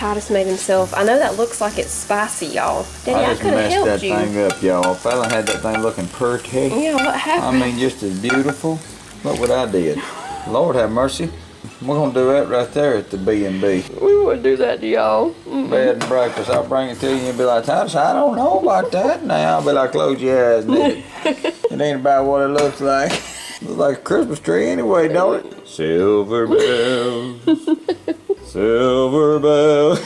Titus made himself. I know that looks like it's spicy, y'all. Daddy, I could have helped messed that thing up, y'all. Fella had that thing looking pretty. Yeah, what happened? I mean, just as beautiful. Look what I did. Lord have mercy. We're gonna do that right there at the B&B. We wouldn't do that to y'all. Bed and breakfast. I'll bring it to you and be like, Titus, I don't know about that now. I'll be like, close your eyes, nigga. It ain't about what it looks like. Looks like a Christmas tree anyway, don't it? Silver bells. Silver bells.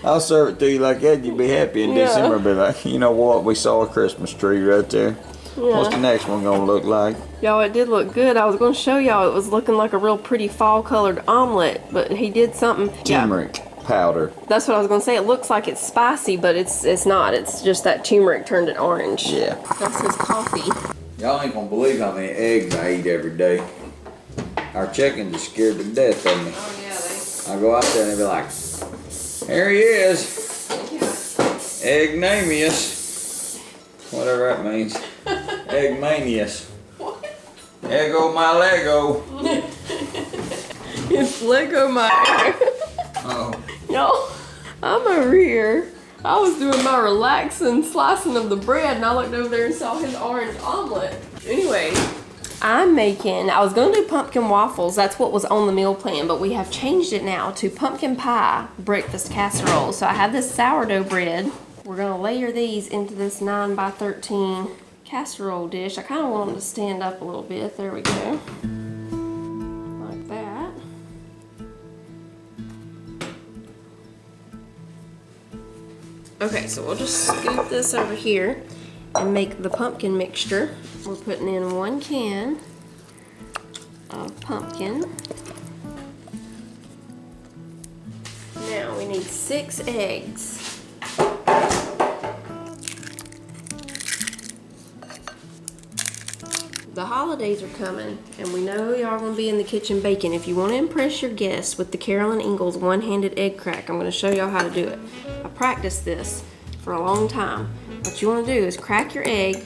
I'll serve it to you like that. You'd be happy in December. Be like, you know what? We saw a Christmas tree right there. Yeah. What's the next one gonna look like? Y'all, it did look good. I was gonna show y'all it was looking like a real pretty fall colored omelet, but he did something. Turmeric powder. That's what I was gonna say. It looks like it's spicy, but it's not. It's just that turmeric turned it orange. Yeah. That's his coffee. Y'all ain't gonna believe how many eggs I eat every day. Our chickens are scared to death of me. Oh yeah, I go out there and they be like, there he is. Egnamius. Whatever that means. Eggmanius. What? Ego my Lego. It's Lego my. Oh. Y'all, I'm over here. I was doing my relaxing slicing of the bread and I looked over there and saw his orange omelet. Anyway, I was gonna do pumpkin waffles. That's what was on the meal plan, but we have changed it now to pumpkin pie breakfast casserole. So I have this sourdough bread. We're gonna layer these into this 9x13 casserole dish. I kind of want them to stand up a little bit. There we go. Like that. Okay, so we'll just scoop this over here and make the pumpkin mixture. We're putting in 1 can of pumpkin. Now we need 6 eggs. The holidays are coming, and we know y'all are going to be in the kitchen baking. If you want to impress your guests with the Carolyn Ingalls one-handed egg crack, I'm going to show y'all how to do it. I practiced this for a long time. What you want to do is crack your egg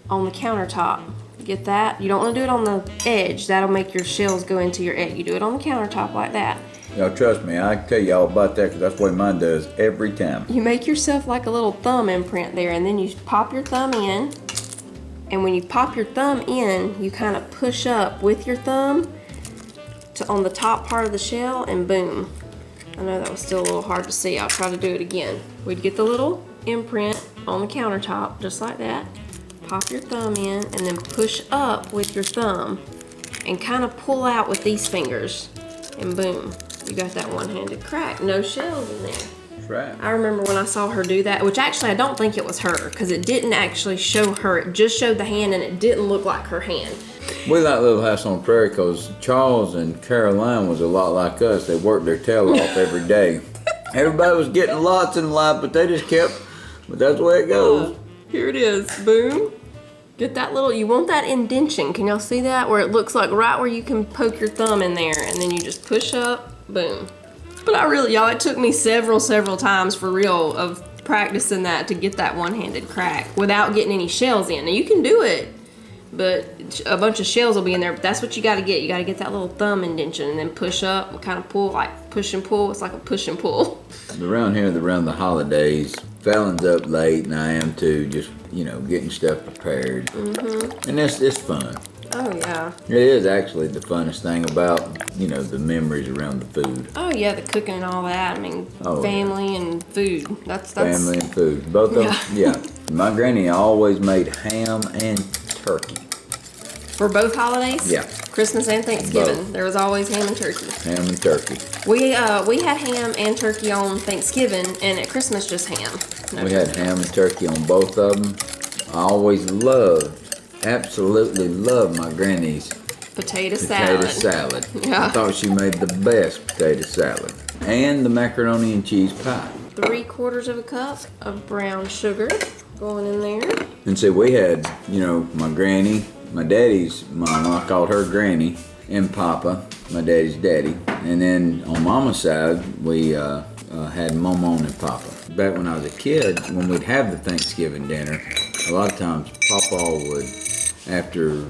on the countertop. Get that? You don't want to do it on the edge. That'll make your shells go into your egg. You do it on the countertop like that. Y'all trust me, I can tell you all about that because that's what mine does every time. You make yourself like a little thumb imprint there, and then you pop your thumb in. And when you pop your thumb in, you kind of push up with your thumb on the top part of the shell, and boom. I know that was still a little hard to see. I'll try to do it again. We'd get the little imprint on the countertop, just like that. Pop your thumb in, and then push up with your thumb, and kind of pull out with these fingers, and boom. You got that one-handed crack. No shells in there. Right. I remember when I saw her do that, which actually I don't think it was her, because it didn't actually show her. It just showed the hand, and it didn't look like her hand. We like Little House on the Prairie because Charles and Caroline was a lot like us. They worked their tail off every day. Everybody was getting lots in life, but they just kept, but that's the way it goes. Here it is, boom. Get that little, you want that indention. Can y'all see that? Where it looks like right where you can poke your thumb in there, and then you just push up, boom. But y'all, it took me several times for real of practicing that to get that one-handed crack without getting any shells in. Now you can do it, but a bunch of shells will be in there, but that's what you gotta get. You gotta get that little thumb indention and then push up and kind of pull, like push and pull. It's like a push and pull. Around here, around the holidays, Fallon's up late and I am too, just, you know, getting stuff prepared. Mm-hmm. And it's fun. Oh, yeah. It is actually the funnest thing about, you know, the memories around the food. Oh, yeah, the cooking and all that. I mean, family and food. That's family and food. Both of them, yeah. My granny always made ham and turkey. For both holidays? Yeah. Christmas and Thanksgiving. Both. There was always ham and turkey. Ham and turkey. We had ham and turkey on Thanksgiving, and at Christmas just ham. We had ham and turkey on both of them. I always absolutely loved my granny's potato salad. Yeah. I thought she made the best potato salad. And the macaroni and cheese pie. 3/4 cup of brown sugar. going in there. And so we had, you know, my granny, my daddy's mama, I called her granny, and Papa, my daddy's daddy. And then on Mama's side, we had Mama and Papa. Back when I was a kid, when we'd have the Thanksgiving dinner, a lot of times Papa would, after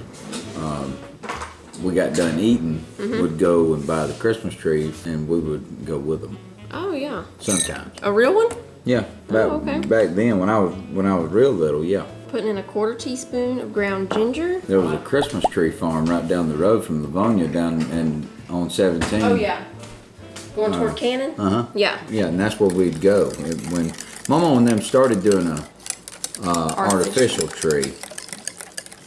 we got done eating, would go and buy the Christmas tree, and we would go with them. Oh yeah. Sometimes. A real one? Yeah. Back then, when I was real little, yeah. Putting in a 1/4 teaspoon of ground ginger. There was a Christmas tree farm right down the road from Livonia, down on 17. Oh yeah. Going toward Cannon? Yeah. Yeah, and that's where we'd go. When Mama and them started doing a artificial tree,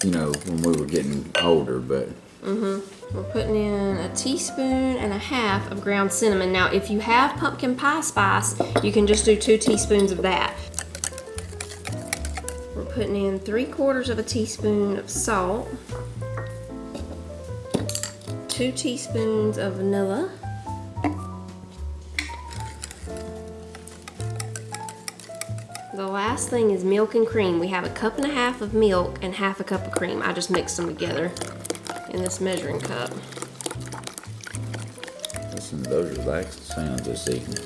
you know, when we were getting older, but. We're putting in 1.5 teaspoons of ground cinnamon. Now, if you have pumpkin pie spice, you can just do 2 teaspoons of that. We're putting in 3/4 teaspoon of salt, 2 teaspoons of vanilla, the last thing is milk and cream. We have 1.5 cups of milk and 1/2 cup of cream. I just mixed them together in this measuring cup. Listen to those relaxed sounds this evening.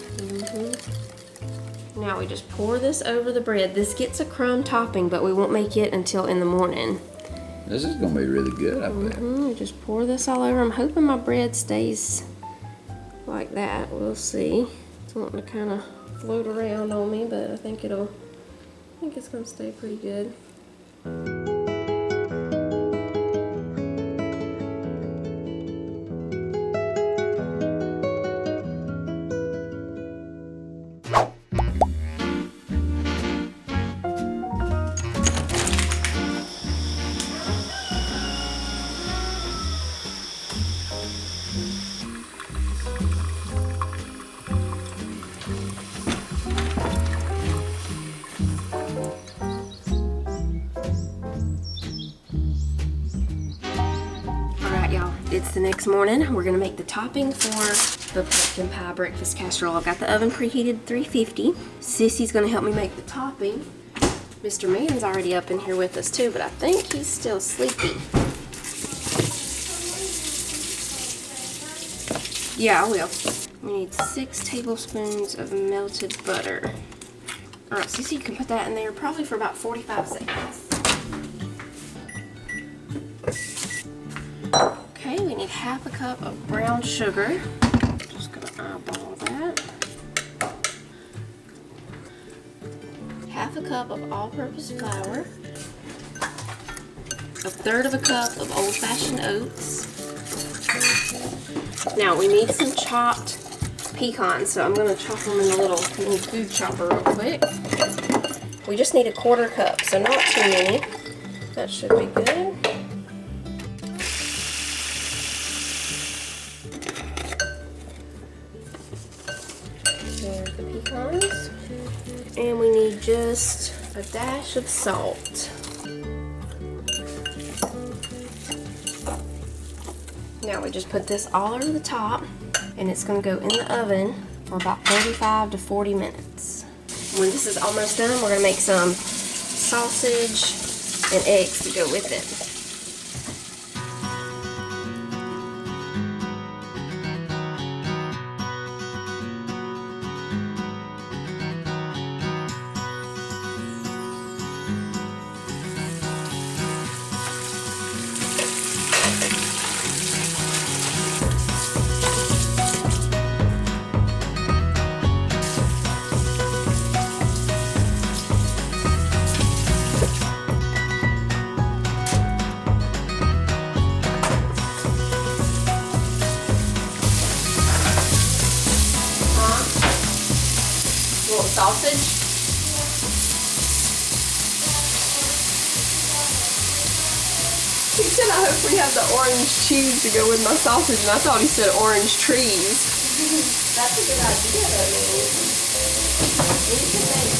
Now we just pour this over the bread. This gets a crumb topping, but we won't make it until in the morning. This is gonna be really good, I bet. We just pour this all over. I'm hoping my bread stays like that. We'll see. It's wanting to kind of float around on me, but I think it's gonna stay pretty good. It's the next morning. We're gonna make the topping for the pumpkin pie breakfast casserole. I've got the oven preheated 350. Sissy's gonna help me make the topping. Mr. Man's already up in here with us too, but I think he's still sleepy. Yeah, I will. We need 6 tablespoons of melted butter. All right, Sissy, you can put that in there probably for about 45 seconds. Okay, we need 1/2 cup of brown sugar. Just gonna eyeball that. 1/2 cup of all-purpose flour. 1/3 cup of old-fashioned oats. Now we need some chopped pecans, so I'm gonna chop them in a little mini food chopper real quick. We just need 1/4 cup, so not too many. That should be good. There's the pecans. And we need just a dash of salt. Now we just put this all over the top, and it's going to go in the oven for about 35 to 40 minutes. When this is almost done, we're going to make some sausage and eggs to go with it. Sausage. He said, I hope we have the orange cheese to go with my sausage, and I thought he said orange trees. That's a good idea, though, man. We can make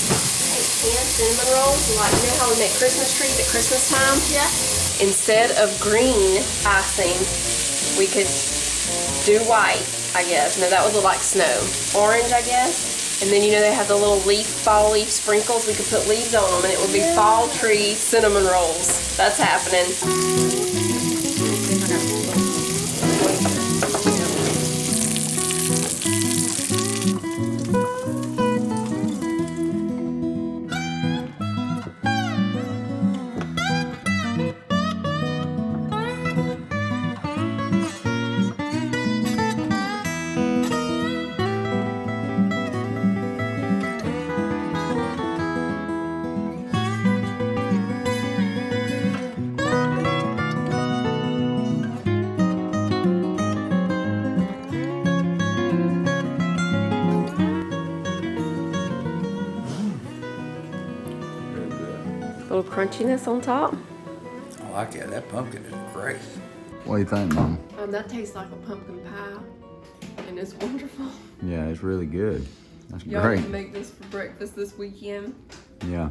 canned cinnamon rolls, like, you know how we make Christmas trees at Christmas time? Yeah. Instead of green icing, we could do white, I guess. No, that would look like snow. Orange, I guess. And then you know they have the little fall leaf sprinkles. We could put leaves on them and it would be fall tree cinnamon rolls. That's happening. Little crunchiness on top. I like it. That pumpkin is great. What do you think, Mom? That tastes like a pumpkin pie, and it's wonderful. Yeah, it's really good. That's Y'all great. can make this for breakfast this weekend. Yeah.